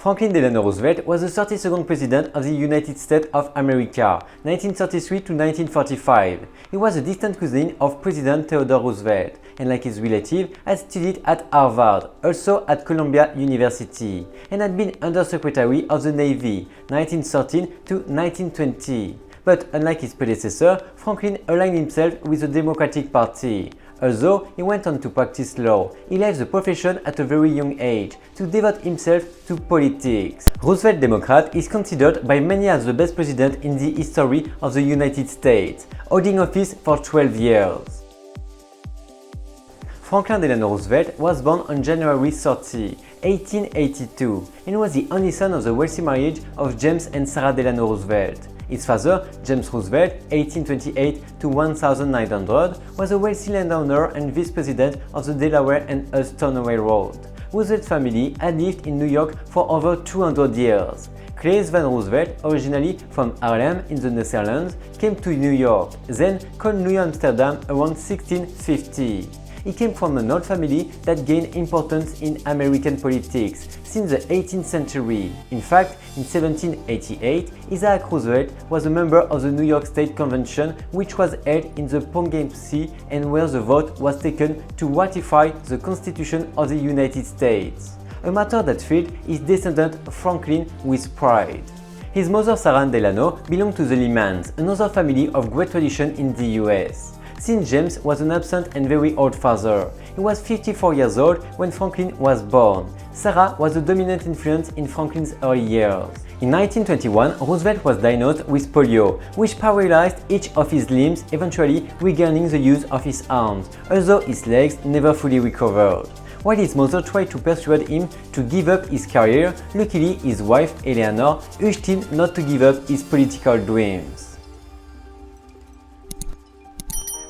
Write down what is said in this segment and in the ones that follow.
Franklin Delano Roosevelt was the 32nd President of the United States of America, 1933 to 1945. He was a distant cousin of President Theodore Roosevelt, and like his relative, had studied at Harvard, also at Columbia University, and had been Undersecretary of the Navy, 1913 to 1920. But unlike his predecessor, Franklin aligned himself with the Democratic Party. Although he went on to practice law, he left the profession at a very young age to devote himself to politics. Roosevelt Democrat is considered by many as the best president in the history of the United States, holding office for 12 years. Franklin Delano Roosevelt was born on January 30, 1882, and was the only son of the wealthy marriage of James and Sarah Delano Roosevelt. His father, James Roosevelt, 1828 to 1900, was a wealthy landowner and vice-president of the Delaware and Hudson Railroad. Roosevelt's family had lived in New York for over 200 years. Claes van Roosevelt, originally from Haarlem in the Netherlands, came to New York, then called New Amsterdam around 1650. He came from an old family that gained importance in American politics since the 18th century. In fact, in 1788, Isaac Roosevelt was a member of the New York State Convention, which was held in the Poughkeepsie and where the vote was taken to ratify the Constitution of the United States, a matter that filled his descendant Franklin with pride. His mother Sarah Delano belonged to the Lemans, another family of great tradition in the US. Since James was an absent and very old father, he was 54 years old when Franklin was born. Sarah was a dominant influence in Franklin's early years. In 1921, Roosevelt was diagnosed with polio, which paralyzed each of his limbs, eventually regaining the use of his arms, although his legs never fully recovered. While his mother tried to persuade him to give up his career, luckily his wife, Eleanor, urged him not to give up his political dreams.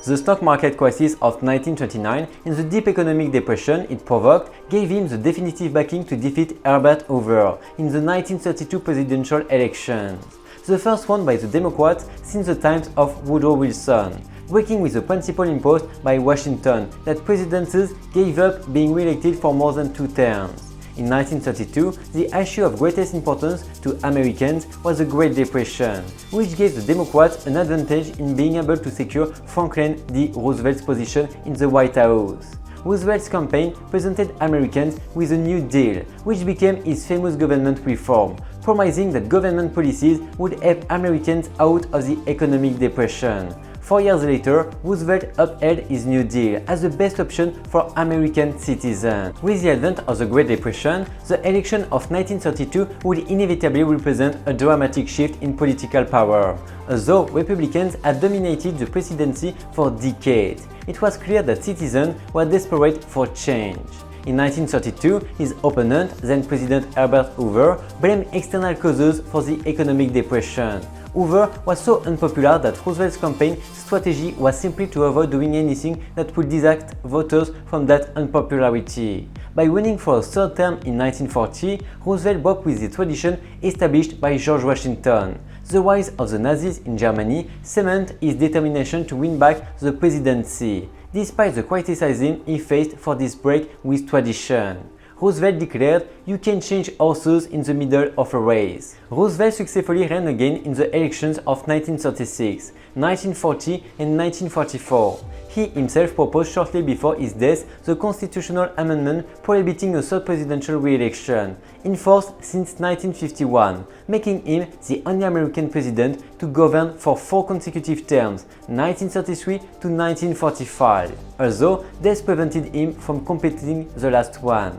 The stock market crisis of 1929 and the deep economic depression it provoked gave him the definitive backing to defeat Herbert Hoover in the 1932 presidential elections, the first one by the Democrats since the times of Woodrow Wilson, breaking with the principle imposed by Washington that presidents gave up being re-elected for more than 2 terms. In 1932, the issue of greatest importance to Americans was the Great Depression, which gave the Democrats an advantage in being able to secure Franklin D. Roosevelt's position in the White House. Roosevelt's campaign presented Americans with a New Deal, which became his famous government reform, promising that government policies would help Americans out of the economic depression. 4 years later, Roosevelt upheld his New Deal as the best option for American citizens. With the advent of the Great Depression, the election of 1932 would inevitably represent a dramatic shift in political power. Although Republicans had dominated the presidency for decades, it was clear that citizens were desperate for change. In 1932, his opponent, then President Herbert Hoover, blamed external causes for the economic depression. Hoover was so unpopular that Roosevelt's campaign strategy was simply to avoid doing anything that would distract voters from that unpopularity. By running for a third term in 1940, Roosevelt broke with the tradition established by George Washington. The rise of the Nazis in Germany cemented his determination to win back the presidency, despite the criticism he faced for this break with tradition. Roosevelt declared, "You can change horses in the middle of a race." Roosevelt successfully ran again in the elections of 1936, 1940 and 1944. He himself proposed shortly before his death the constitutional amendment prohibiting a third presidential re-election, in force since 1951, making him the only American president to govern for 4 consecutive terms, 1933 to 1945, although death prevented him from completing the last one.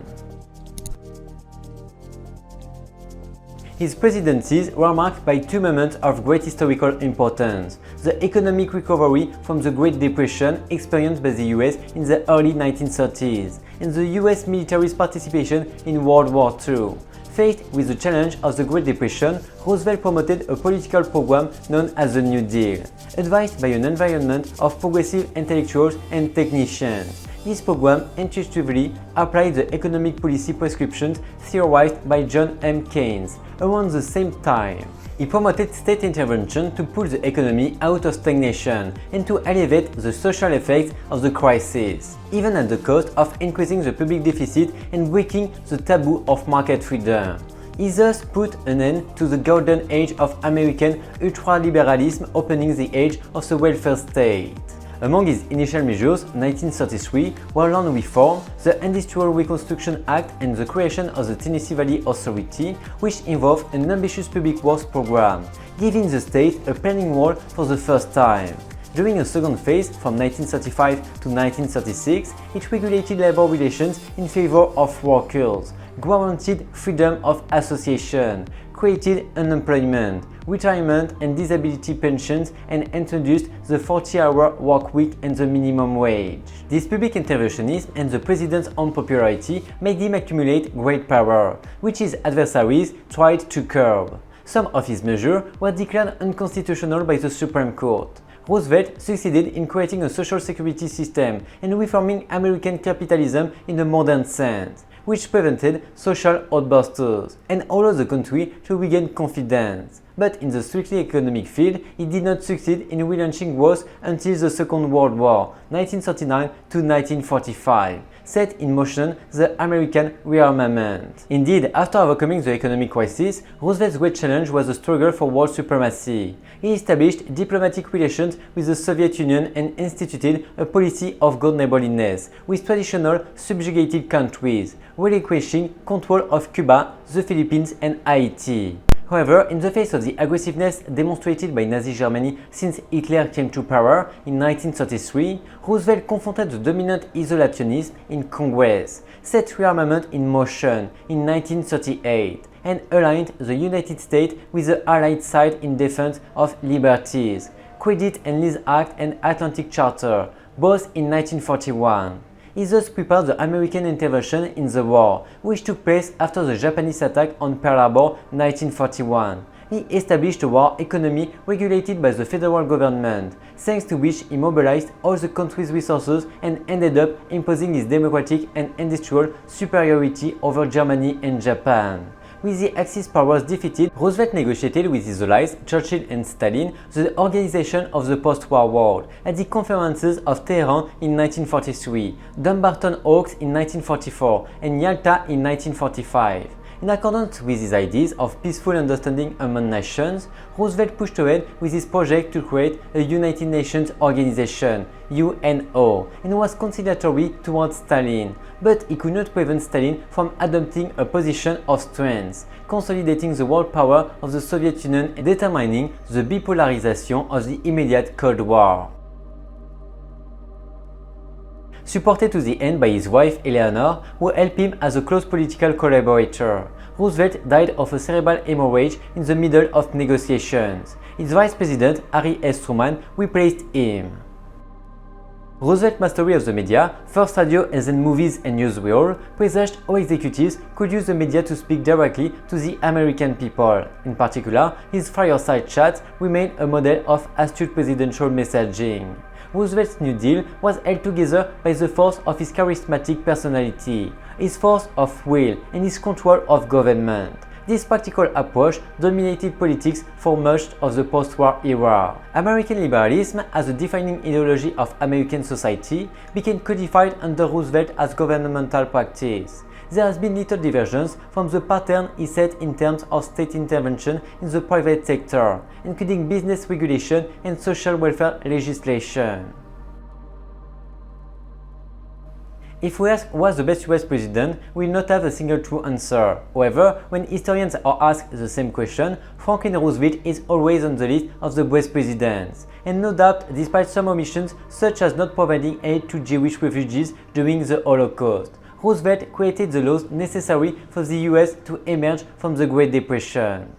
His presidencies were marked by 2 moments of great historical importance: the economic recovery from the Great Depression experienced by the US in the early 1930s, and the US military's participation in World War II. Faced with the challenge of the Great Depression, Roosevelt promoted a political program known as the New Deal, advised by an environment of progressive intellectuals and technicians. This program intuitively applied the economic policy prescriptions theorized by John M. Keynes around the same time. He promoted state intervention to pull the economy out of stagnation and to alleviate the social effects of the crisis, even at the cost of increasing the public deficit and breaking the taboo of market freedom. He thus put an end to the golden age of American ultraliberalism, opening the age of the welfare state. Among his initial measures, 1933 were land reform, the Industrial Reconstruction Act, and the creation of the Tennessee Valley Authority, which involved an ambitious public works program, giving the state a planning role for the first time. During a second phase, from 1935 to 1936, it regulated labor relations in favor of workers, guaranteed freedom of association, created unemployment, retirement and disability pensions, and introduced the 40-hour work week and the minimum wage. This public interventionism and the president's own popularity made him accumulate great power, which his adversaries tried to curb. Some of his measures were declared unconstitutional by the Supreme Court. Roosevelt succeeded in creating a social security system and reforming American capitalism in a modern sense, which prevented social outbursts and allowed the country to regain confidence. But in the strictly economic field, he did not succeed in relaunching growth until the Second World War, 1939 to 1945, set in motion the American rearmament. Indeed, after overcoming the economic crisis, Roosevelt's great challenge was the struggle for world supremacy. He established diplomatic relations with the Soviet Union and instituted a policy of good neighborliness with traditional subjugated countries, relinquishing control of Cuba, the Philippines, and Haiti. However, in the face of the aggressiveness demonstrated by Nazi Germany since Hitler came to power in 1933, Roosevelt confronted the dominant isolationism in Congress, set rearmament in motion in 1938, and aligned the United States with the Allied side in defense of liberties, Credit and Lease Act and Atlantic Charter, both in 1941. He thus prepared the American intervention in the war, which took place after the Japanese attack on Pearl Harbor 1941. He established a war economy regulated by the federal government, thanks to which he mobilized all the country's resources and ended up imposing his democratic and industrial superiority over Germany and Japan. With the Axis powers defeated, Roosevelt negotiated with his allies, Churchill and Stalin, the organization of the post-war world at the conferences of Tehran in 1943, Dumbarton Oaks in 1944, and Yalta in 1945. In accordance with his ideas of peaceful understanding among nations, Roosevelt pushed ahead with his project to create a United Nations organization, UNO, and was conciliatory towards Stalin, but he could not prevent Stalin from adopting a position of strength, consolidating the world power of the Soviet Union and determining the bipolarization of the immediate Cold War. Supported to the end by his wife Eleanor, who helped him as a close political collaborator, Roosevelt died of a cerebral hemorrhage in the middle of negotiations. His vice president, Harry S. Truman, replaced him. Roosevelt's mastery of the media, first radio and then movies and newsreel, presaged how executives could use the media to speak directly to the American people. In particular, his fireside chats remained a model of astute presidential messaging. Roosevelt's New Deal was held together by the force of his charismatic personality, his force of will, and his control of government. This practical approach dominated politics for much of the post-war era. American liberalism, as a defining ideology of American society, became codified under Roosevelt as governmental practice. There has been little divergence from the pattern he set in terms of state intervention in the private sector, including business regulation and social welfare legislation. If we ask who was the best US president, we will not have a single true answer. However, when historians are asked the same question, Franklin Roosevelt is always on the list of the best presidents. And no doubt, despite some omissions such as not providing aid to Jewish refugees during the Holocaust, Roosevelt created the laws necessary for the US to emerge from the Great Depression.